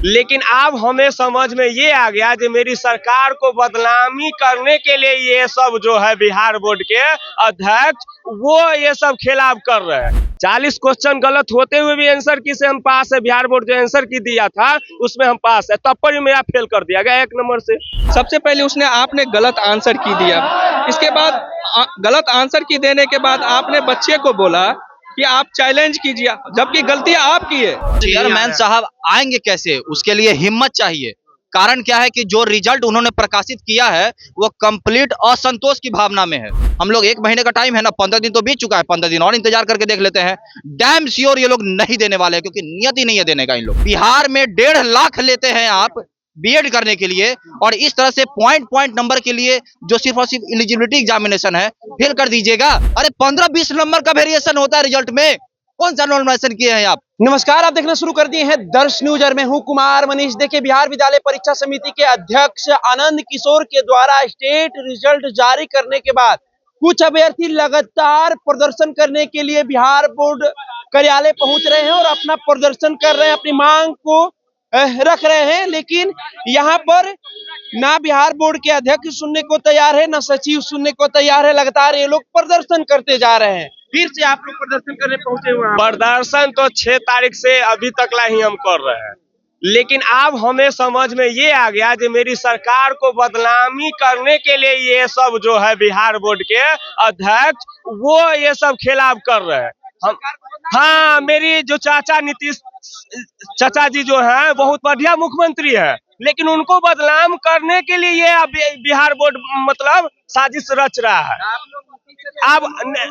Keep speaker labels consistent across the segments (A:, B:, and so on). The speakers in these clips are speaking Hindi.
A: लेकिन अब हमें समझ में ये आ गया कि मेरी सरकार को बदनामी करने के लिए ये सब जो है बिहार बोर्ड के अध्यक्ष वो ये सब खेलाप कर रहे हैं। 40 क्वेश्चन गलत होते हुए भी आंसर की से हम पास है। बिहार बोर्ड जो आंसर की दिया था उसमें हम पास है, तब पर भी मेरा फेल कर दिया गया 1 नंबर से।
B: सबसे पहले उसने आपने गलत आंसर की दिया, इसके बाद गलत आंसर की देने के बाद आपने बच्चे को बोला कि आप चैलेंज कीजिए, जबकि गलती आपकी है।
C: चेयरमैन साहब आएंगे कैसे, उसके लिए हिम्मत चाहिए। कारण क्या है कि जो रिजल्ट उन्होंने प्रकाशित किया है वो कंप्लीट असंतोष की भावना में है। हम लोग 1 महीने का टाइम है ना, 15 दिन तो बीत चुका है, 15 दिन और इंतजार करके देख लेते हैं। डैम श्योर ये लोग नहीं देने वाले हैं, क्योंकि नियत ही नहीं है देने का। इन लोग बिहार में 1.5 लाख लेते हैं आप बीएड करने के लिए, और इस तरह से पॉइंट नंबर के लिए जो सिर्फ और सिर्फ एलिजिबिलिटी एग्जामिनेशन है फेल कर दीजिएगा। अरे 15-20 नंबर का वेरिएशन होता है रिजल्ट में, कौन सा नॉर्मलाइजेशन किए हैं आप?
D: नमस्कार, आप देखना शुरू कर दिए हैं दर्श न्यूज और मैं हूं कुमार मनीष। देखिए, बिहार विद्यालय परीक्षा समिति के अध्यक्ष आनंद किशोर के द्वारा स्टेट रिजल्ट जारी करने के बाद कुछ अभ्यर्थी लगातार प्रदर्शन करने के लिए बिहार बोर्ड कार्यालय पहुंच रहे हैं और अपना प्रदर्शन कर रहे हैं, अपनी मांग को रख रहे हैं। लेकिन यहाँ पर ना बिहार बोर्ड के अध्यक्ष सुनने को तैयार है, ना सचिव सुनने को तैयार है। लगातार ये लोग प्रदर्शन करते जा रहे हैं। फिर से आप लोग प्रदर्शन करने पहुंचे हुए हैं।
A: प्रदर्शन तो 6 तारीख से अभी तक ला ही हम कर रहे हैं, लेकिन अब हमें समझ में ये आ गया कि मेरी सरकार को बदनामी करने के लिए ये सब जो है बिहार बोर्ड के अध्यक्ष वो ये सब खेलाप कर रहे हैं। हम हाँ, मेरी जो चाचा नीतीश चाचा जी जो है बहुत बढ़िया मुख्यमंत्री है, लेकिन उनको बदनाम करने के लिए ये बिहार बोर्ड मतलब साजिश रच रहा है। अब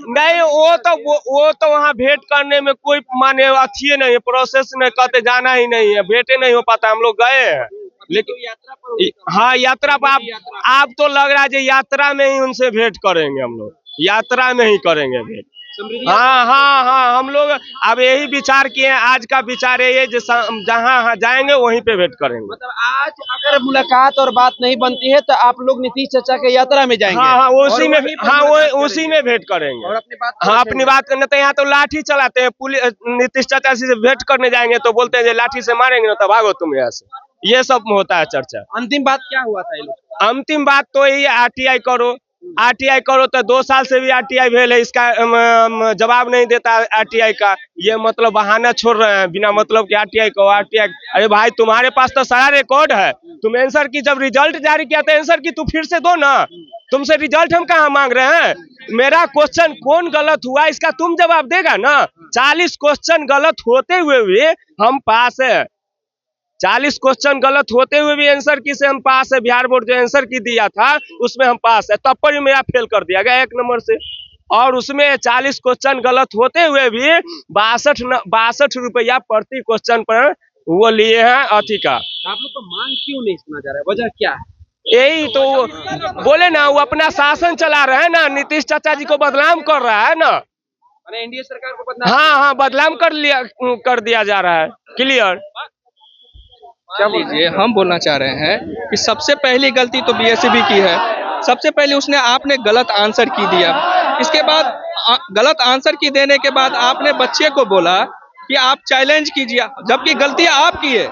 A: नहीं, वो तो वहाँ भेंट करने में कोई माने अच्छी नहीं है, प्रोसेस में कहते जाना ही नहीं है, भेंटे नहीं हो पाता। हम लोग गए हैं, लेकिन हाँ यात्रा पर आप तो लग रहा है कि यात्रा में ही उनसे भेंट करेंगे। हम लोग यात्रा में ही करेंगे भेंट। हाँ, हम लोग अब यही विचार किए हैं। आज का विचार ये जहाँ जाएंगे वहीं पे भेंट करेंगे।
D: मतलब आज अगर मुलाकात और बात नहीं बनती है तो आप लोग नीतीश चाचा के यात्रा में जाएंगे।
A: हाँ, उसी में भेंट करेंगे और अपनी बात करने। तो यहाँ तो लाठी चलाते हैं, पुलिस नीतीश चाचा से भेंट करने जाएंगे तो बोलते हैं जो लाठी से मारेंगे ना तो भागो तुम यहाँ से। ये सब में होता है चर्चा।
D: अंतिम बात क्या हुआ था ये लोग?
A: अंतिम बात तो यही आरटीआई करो तो 2 साल से भी आरटीआई भेल है, इसका जवाब नहीं देता आरटीआई का। ये मतलब बहाना छोड़ रहे हैं बिना मतलब कि आरटीआई को आरटीआई। अरे भाई, तुम्हारे पास तो सारा रिकॉर्ड है। तुम आंसर की जब रिजल्ट जारी किया था आंसर की तू फिर से दो ना। तुमसे रिजल्ट हम कहाँ मांग रहे हैं? मेरा क्वेश्चन कौन गलत हुआ इसका तुम जवाब देगा ना। 40 क्वेश्चन गलत होते हुए भी हम पास है। 40 क्वेश्चन गलत होते हुए भी आंसर की से हम पास है। बिहार बोर्ड जो आंसर की दिया था उसमें हम पास है, तब पर भी मेरा फेल कर दिया गया 1 नंबर से। और उसमें 40 क्वेश्चन गलत होते हुए भी 62 रुपया प्रति क्वेश्चन पर वो लिए हैं अथी का।
D: आप लोग को मांग क्यों नहीं सुना जा रहा है? वजह क्या है?
A: यही तो बोले ना, वो अपना शासन चला रहे हैं ना, नीतीश चाचा जी को बदनाम कर रहा है ना।
D: अरे एनडीए सरकार को बदनाम।
A: हाँ, बदनाम कर दिया जा रहा है। क्लियर
B: क्या लीजिए, हम बोलना चाह रहे हैं कि सबसे पहली गलती तो बीएसबी की है। सबसे पहले उसने आपने गलत आंसर की दिया, इसके बाद गलत आंसर की देने के बाद आपने बच्चे को बोला कि आप चैलेंज कीजिए, जबकि गलती आपकी है।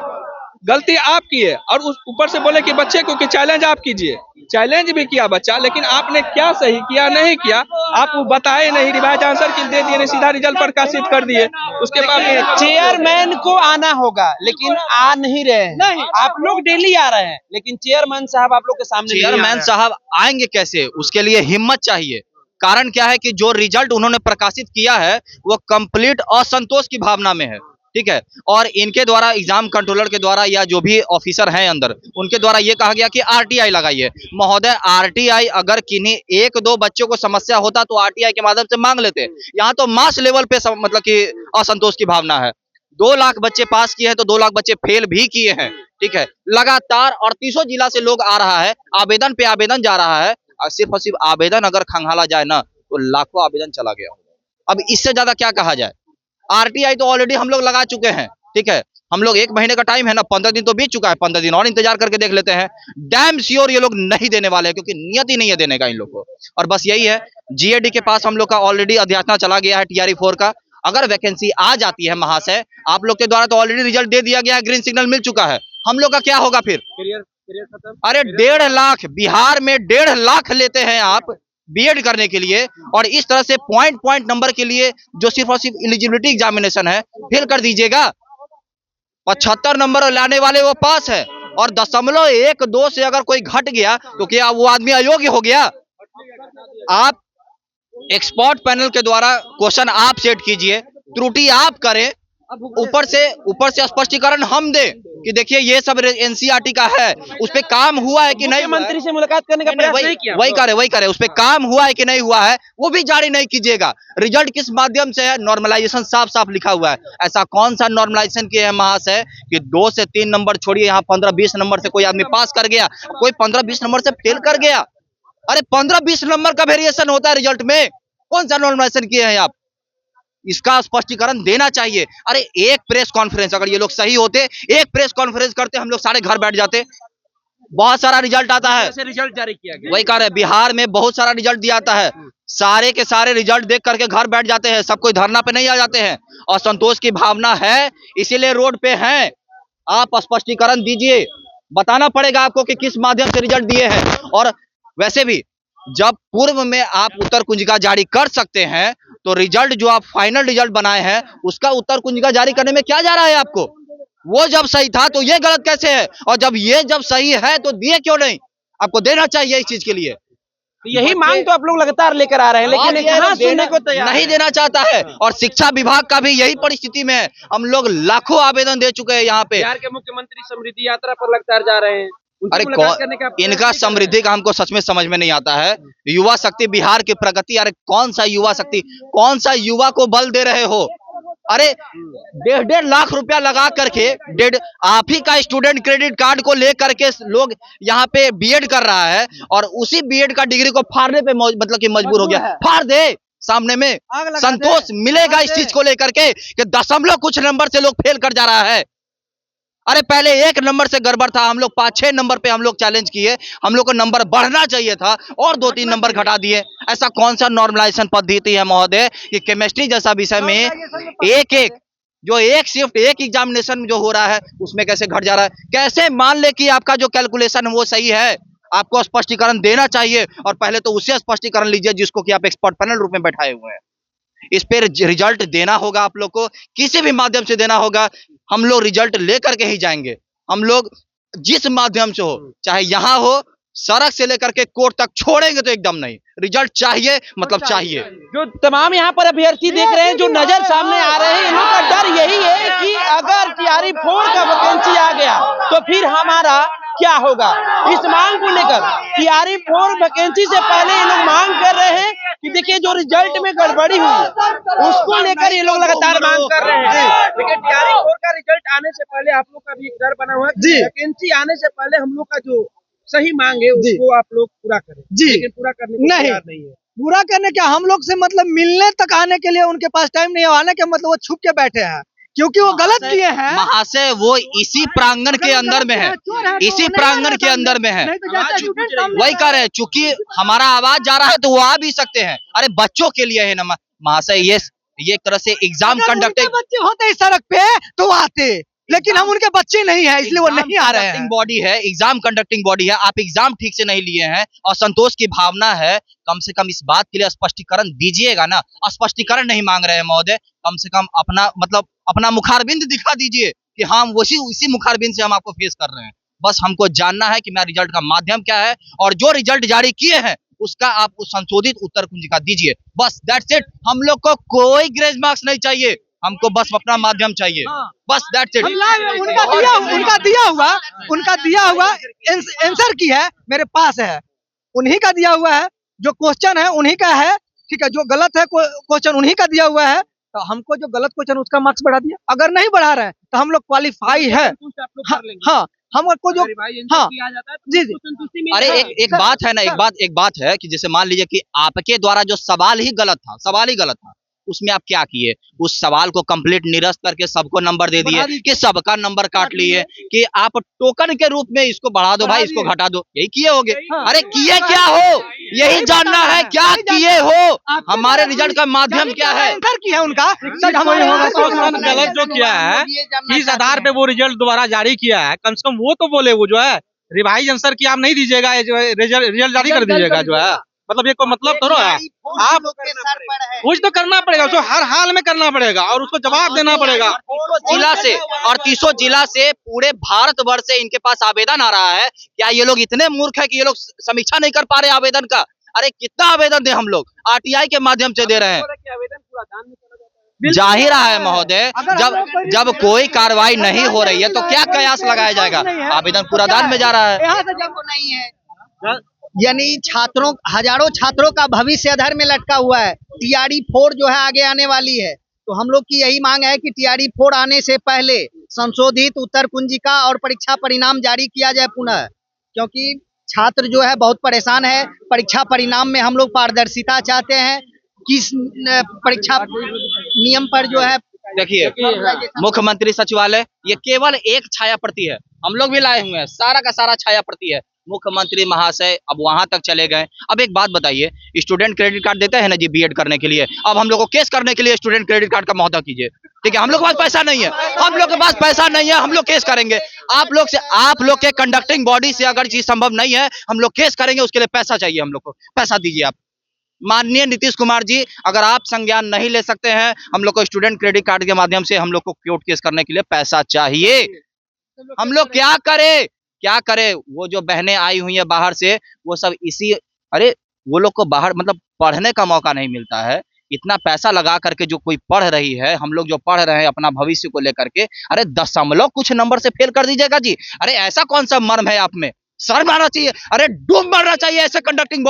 B: गलती आपकी है और उस ऊपर से बोले कि बच्चे को कि चैलेंज आप कीजिए। चैलेंज भी किया बच्चा, लेकिन आपने क्या सही किया नहीं किया आप वो बताए नहीं। रिवाइज आंसर की दे दिए, सीधा रिजल्ट प्रकाशित कर दिए। उसके बाद
D: चेयरमैन को आना होगा, लेकिन आ नहीं रहे हैं। नहीं, आप लोग डेली आ रहे हैं, लेकिन चेयरमैन साहब आप लोग के सामने।
C: चेयरमैन साहब आएंगे कैसे, उसके लिए हिम्मत चाहिए। कारण क्या है कि जो रिजल्ट उन्होंने प्रकाशित किया है वो कंप्लीट असंतोष की भावना में है, ठीक है। और इनके द्वारा एग्जाम कंट्रोलर के द्वारा या जो भी ऑफिसर हैं अंदर उनके द्वारा ये कहा गया कि आरटीआई लगाइए। महोदय, आरटीआई अगर किन्हीं 1-2 बच्चों को समस्या होता तो आरटीआई के माध्यम से मांग लेते। यहाँ तो मास लेवल पे मतलब कि असंतोष की भावना है। 2 लाख बच्चे पास किए हैं तो 2 लाख बच्चे फेल भी किए हैं, ठीक है। लगातार 38 जिला से लोग आ रहा है, आवेदन पे आवेदन जा रहा है। और सिर्फ आवेदन अगर खंगाला जाए ना तो लाखों आवेदन चला गया। अब इससे ज्यादा क्या कहा जाए। आरटीआई तो ऑलरेडी हम लोग लगा चुके हैं, ठीक है। हम लोग 1 महीने का टाइम है ना, 15 दिन तो बीत चुका है, 15 दिन और इंतजार करके देख लेते हैं। डैम श्योर ये लोग नहीं देने वाले हैं, क्योंकि नियत ही नहीं है देने का इन लोग को। और बस यही है, जीएडी के पास हम लोग का ऑलरेडी अध्यादेश चला गया है TRE 4 का। अगर वैकेंसी आ जाती है महाशय, आप लोग के द्वारा तो ऑलरेडी रिजल्ट दे दिया गया है, ग्रीन सिग्नल मिल चुका है, हम लोग का क्या होगा फिर? अरे 1.5 लाख, बिहार में 1.5 लाख लेते हैं आप बीएड करने के लिए, और इस तरह से पॉइंट नंबर के लिए जो सिर्फ और सिर्फ एलिजिबिलिटी एग्जामिनेशन है फेल कर दीजिएगा। 75 नंबर लाने वाले वो पास है, और 0.12 से अगर कोई घट गया तो क्या वो आदमी अयोग्य हो गया? आप एक्सपर्ट पैनल के द्वारा क्वेश्चन आप सेट कीजिए, त्रुटि आप करें, ऊपर से स्पष्टीकरण हम दें कि देखिए ये सब एनसीईआरटी का है, उस पे काम हुआ है कि नहीं,
D: मंत्री से मुलाकात करने का प्रयास नहीं किया,
C: वही करे, उस पे काम हुआ है कि नहीं हुआ है वो भी जारी नहीं कीजिएगा। रिजल्ट किस माध्यम से है? नॉर्मलाइजेशन साफ साफ लिखा हुआ है। ऐसा कौन सा नॉर्मलाइजेशन किया है महाशय कि 2 से 3 नंबर छोड़िए, यहाँ 15-20 नंबर से कोई आदमी पास कर गया, कोई 15-20 नंबर से फेल कर गया। अरे 15-20 नंबर का वेरिएशन होता है रिजल्ट में, कौन सा नॉर्मलाइजेशन किए हैं आप? इसका स्पष्टीकरण देना चाहिए। अरे एक प्रेस कॉन्फ्रेंस, अगर ये लोग सही होते, एक प्रेस कॉन्फ्रेंस करते, हम लोग सारे घर बैठ जाते। बहुत सारा रिजल्ट आता है,
D: रिजल्ट जारी किया गया,
C: वही कह रहे हैं, बिहार में बहुत सारा रिजल्ट दिया आता है, सारे के सारे रिजल्ट देख करके घर बैठ जाते हैं, सब कोई धरना पे नहीं आ जाते हैं, और संतोष की भावना है इसीलिए रोड पे हैं। आप स्पष्टीकरण दीजिए, बताना पड़ेगा आपको कि किस माध्यम से रिजल्ट दिए हैं। और वैसे भी जब पूर्व में आप उत्तर कुंजिका जारी कर सकते हैं, तो रिजल्ट जो आप फाइनल रिजल्ट बनाए हैं उसका उत्तर कुंजिका जारी करने में क्या जा रहा है आपको? वो जब सही था तो ये गलत कैसे है, और जब सही है तो दिए क्यों नहीं? आपको देना चाहिए इस चीज के लिए।
D: यही मांग तो आप लोग लगातार लेकर आ रहे हैं, लेकिन कहां सुनने को तैयार
C: नहीं देना चाहता है। और शिक्षा विभाग का भी यही परिस्थिति में है, हम लोग लाखों आवेदन दे चुके हैं यहाँ पे।
D: बिहार के मुख्यमंत्री समृद्धि यात्रा पर लगातार जा रहे हैं,
C: अरे इनका समृद्धि का हमको सच में समझ में नहीं आता है। युवा शक्ति, बिहार की प्रगति, अरे कौन सा युवा शक्ति, कौन सा युवा को बल दे रहे हो? अरे 1.5 लाख रुपया लगा करके आप ही का स्टूडेंट क्रेडिट कार्ड को लेकर के लोग यहाँ पे बीएड कर रहा है, और उसी बीएड का डिग्री को फाड़ने पे मतलब कि मजबूर हो गया। फाड़ दे, सामने में संतोष मिलेगा इस चीज को लेकर के कि 0 कुछ नंबर से लोग फेल कर जा रहा है। अरे पहले 1 नंबर से गड़बड़ था, हम लोग 5-6 नंबर पे हम लोग चैलेंज किए, हम लोग को नंबर बढ़ना चाहिए था और 2-3 नंबर घटा दिए। ऐसा कौन सा नॉर्मलाइजेशन पद्धति है महोदय कि केमिस्ट्री जैसा विषय में एक शिफ्ट एक एग्जामिनेशन जो हो रहा है उसमें कैसे घट जा रहा है? कैसे मान ले कि आपका जो कैलकुलेशन है वो सही है? आपको स्पष्टीकरण देना चाहिए, और पहले तो उसे स्पष्टीकरण लीजिए जिसको कि आप एक्सपर्ट पैनल रूप में बैठाए हुए हैं। इस पे रिजल्ट देना होगा, आप लोग को किसी भी माध्यम से देना होगा। हम लोग रिजल्ट लेकर के ही जाएंगे, हम लोग जिस माध्यम से हो, चाहे यहाँ हो, सड़क से लेकर के कोर्ट तक, छोड़ेंगे तो एकदम नहीं। रिजल्ट चाहिए, मतलब चाहिए।
D: जो तमाम यहाँ पर अभ्यर्थी देख रहे हैं, जो नजर सामने आ रहे हैं, इन लोग का डर यही है कि अगर टीआरई 4 का वैकेंसी आ गया तो फिर हमारा क्या होगा। इस मांग को लेकर टीआरई 4 वैकेंसी से पहले ये लोग मांग कर रहे हैं कि देखिए जो रिजल्ट में गड़बड़ी हुई उसको लेकर ये लोग लगातार मांग कर रहे हैं। लेकिन टीआरई 4 का रिजल्ट आने से पहले आप लोग का भी एक डर बना हुआ है, वैकेंसी आने से पहले हम लोग का जो सही मांग है उसको आप लोग पूरा करें। लेकिन पूरा करने को तैयार नहीं है।
E: पूरा करने क्या, हम लोग से मतलब मिलने तक आने के लिए उनके पास टाइम नहीं है, आने के मतलब वो छुप के बैठे हैं क्योंकि वो गलत किए हैं।
C: महाशय वो इसी प्रांगण के अंदर में है, इसी प्रांगण के अंदर में है, वही कह रहे हैं। चूंकि हमारा आवाज जा रहा है तो वो आ भी सकते हैं। अरे बच्चों के लिए है ना महाशय, ये एक तरह से एग्जाम कंडक्टिंग
E: बच्चे होते इस सड़क पे तो आते, लेकिन हम उनके बच्चे नहीं है इसलिए वो नहीं आ रहे हैं।
C: बॉडी है, एग्जाम कंडक्टिंग बॉडी है, आप एग्जाम ठीक से नहीं लिए हैं और संतोष की भावना है, कम से कम इस बात के लिए स्पष्टीकरण दीजिएगा ना। स्पष्टीकरण नहीं मांग रहे हैं महोदय, कम से कम अपना मुखारबिंद दिखा दीजिए कि हम उसी मुखारबिंद से हम आपको फेस कर रहे हैं। बस हमको जानना है कि मेरा रिजल्ट का माध्यम क्या है, और जो रिजल्ट जारी किए हैं उसका आप संशोधित उत्तर कुंजिका दीजिए। बस दैट्स इट। हम लोग को कोई ग्रेस मार्क्स नहीं चाहिए, हमको बस अपना माध्यम चाहिए। बस दैट्स इट।
E: उनका दिया हुआ आंसर की है मेरे पास है, उन्हीं का दिया हुआ है, जो क्वेश्चन है उन्हीं का है, ठीक है। जो गलत है क्वेश्चन उन्हीं का दिया हुआ है, तो हमको जो गलत क्वेश्चन उसका मार्क्स बढ़ा दिया। अगर नहीं बढ़ा रहे हैं तो हम लोग क्वालिफाई है। हाँ हमको जो जी
C: अरे एक बात है ना, एक बात है कि जैसे मान लीजिए कि आपके द्वारा जो सवाल ही गलत था, उसमें आप क्या किए? उस सवाल को कंप्लीट निरस्त करके सबको नंबर दे दिए कि सबका नंबर काट लिए कि आप टोकन के रूप में इसको बढ़ा दो भाई, इसको घटा दो, यही किए होगे। अरे किए क्या हो, यही जानना है, क्या किए हो, हमारे रिजल्ट का माध्यम क्या है?
E: आंसर की है उनका
F: गलत जो किया है, इस आधार पे वो रिजल्ट दोबारा जारी किया है, कम से कम वो तो बोले, वो जो है रिवाइज आंसर की आप नहीं दीजिएगा, जो है रिजल्ट जारी कर दीजिएगा, जो है मतलब ये कोई मतलब थोड़ा है। आप कुछ तो करना पड़ेगा, उसको हर हाल में करना पड़ेगा और उसको जवाब देना पड़ेगा।
C: जिला से और 300 जिला से पूरे भारतवर्ष से इनके पास आवेदन आ रहा है। क्या ये लोग इतने मूर्ख है कि ये लोग समीक्षा नहीं कर पा रहे आवेदन का? अरे कितना आवेदन दे, हम लोग आरटीआई के माध्यम से दे रहे हैं। जा ही रहा है महोदय, जब कोई कार्रवाई नहीं हो रही है तो क्या कयास लगाया जाएगा? आवेदन पूरा दान में जा रहा है।
E: नहीं है, यानी छात्रों, हजारों छात्रों का भविष्य अधर में लटका हुआ है। टीआरई 4 जो है आगे आने वाली है, तो हम लोग की यही मांग है कि टीआरई 4 आने से पहले संशोधित उत्तर कुंजिका और परीक्षा परिणाम जारी किया जाए पुनः, क्योंकि छात्र जो है बहुत परेशान है। परीक्षा परिणाम में हम लोग पारदर्शिता चाहते हैं। किस परीक्षा नियम पर जो है,
C: देखिए मुख्यमंत्री सचिवालय ये केवल एक छाया प्रति है, हम लोग भी लाए हुए हैं, सारा का सारा छाया प्रति है। मुख्यमंत्री महाशय अब वहां तक चले गए। अब एक बात बताइए, स्टूडेंट क्रेडिट कार्ड देते हैं ना जी बीएड करने के लिए, अब हम लोग को केस करने के लिए स्टूडेंट क्रेडिट कार्ड का महोदय कीजिए, ठीक है? हम लोग के पास पैसा नहीं है, हम लोग के पास पैसा नहीं है, हम लोग केस करेंगे। आप लोग के कंडक्टिंग बॉडी से अगर चीज संभव नहीं है, हम लोग केस करेंगे, उसके लिए पैसा चाहिए, हम लोग को पैसा दीजिए आप। माननीय नीतीश कुमार जी, अगर आप संज्ञान नहीं ले सकते हैं, हम लोग को स्टूडेंट क्रेडिट कार्ड के माध्यम से हम लोग को कोर्ट केस करने के लिए पैसा चाहिए। हम लोग क्या करें? वो जो बहनें आई हुई है बाहर से, वो सब अरे वो लोग को बाहर मतलब पढ़ने का मौका नहीं मिलता है। इतना पैसा लगा करके जो कोई पढ़ रही है, हम लोग जो पढ़ रहे हैं अपना भविष्य को लेकर के, अरे 0 कुछ नंबर से फेल कर दीजिएगा जी। अरे ऐसा कौन सा मर्म है आप में? शर्म आना चाहिए, अरे डूब मरना चाहिए ऐसे कंडक्टिंग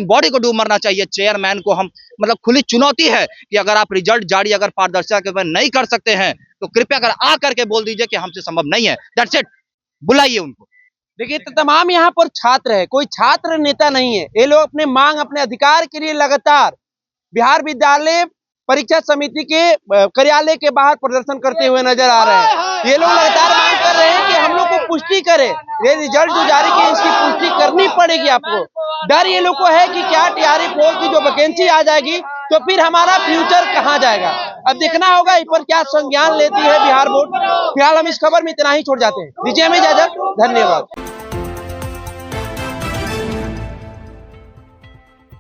C: बॉडी को डूब मरना चाहिए। चेयरमैन को हम मतलब खुली चुनौती है कि अगर आप रिजल्ट जारी अगर पारदर्शिता के बाद नहीं कर सकते हैं तो कृपया कर आ करके बोल दीजिए कि हमसे संभव नहीं है। दैट्स इट, बुलाइए उनको।
D: देखिए तो तमाम यहाँ पर छात्र है, कोई छात्र नेता नहीं है। ये लोग अपने मांग, अपने अधिकार के लिए लगातार बिहार विद्यालय परीक्षा समिति के कार्यालय के बाहर प्रदर्शन करते हुए नजर आ रहे हैं। ये लोग लगातार मांग कर रहे हैं कि हम लोग को पुष्टि करे, ये रिजल्ट जो जारी किए इसकी पुष्टि करनी पड़ेगी आपको। डर ये लोग को है कि क्या टीआरई 4 की जो वैकेंसी आ जाएगी तो फिर हमारा फ्यूचर कहाँ जाएगा। अब देखना होगा इस पर क्या संज्ञान लेती है बिहार बोर्ड। फिलहाल हम इस खबर में इतना ही छोड़ जाते हैं। दीजिए हमें इजाजत, धन्यवाद।